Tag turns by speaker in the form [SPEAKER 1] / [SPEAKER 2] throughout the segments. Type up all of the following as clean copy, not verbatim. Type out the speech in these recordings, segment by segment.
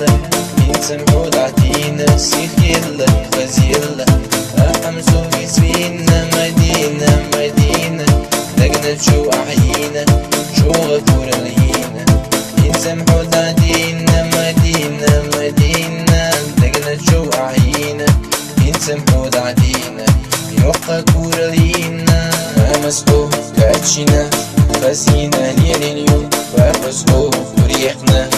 [SPEAKER 1] يلا ينسمحوا لعدينا سيخ يلا غاز يلا أحمسو يسوينا مدينة مدينة لقنا شو أحيينا شو غفور لينا ينسمحوا لعدينا مدينة مدينة لقنا شو أحيينا ينسمحوا لعدينا يوقع كور لينا ما مسكوه كاتشينا خسينا ليلينيو وفسكوه وريحنا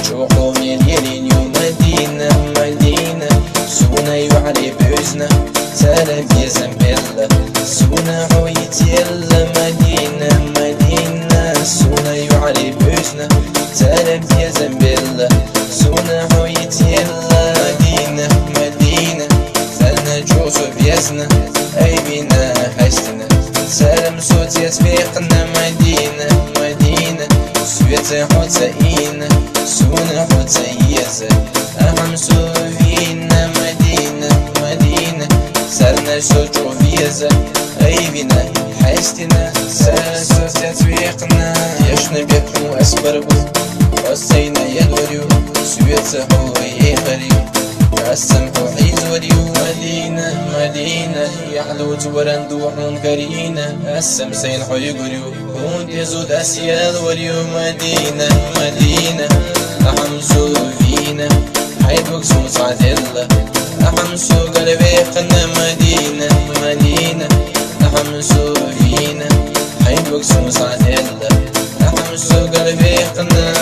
[SPEAKER 1] شوقو ليلينيو مدينة مدينة سونا يوعلي بوزنا سلام يا زنبلة سونا حويت يلا مدينة مدينة سونا يوعلي بوزنا سلام يا زنبلة سونا حويت يلا مدينة مدينة سالنا جوزو بيزنا أي بينا حشتنا سلام صوت يسبيقنا مدينة مدينة سويت حوتاينا سونا حوتايزة أحمسو فينا مدينة مدينة سالنا شوجو بيزة أي بينا حشتنا سلام صوت يسبيقنا يشنا بيكو أسبربو وصينا يدوريو سويت حوي غريو السمح حيز وريو مدينة مدينة يحلو جبران دوحون كرينة السمسين حي قريو هون يزود أسيال وريو مدينة مدينة أحمسو فينا حيد وكسو صعدلة أحمسو قلبي قنا مدينة مدينة أحمسو فينا حيد وكسو صعدلة أحمسو قلبي قنا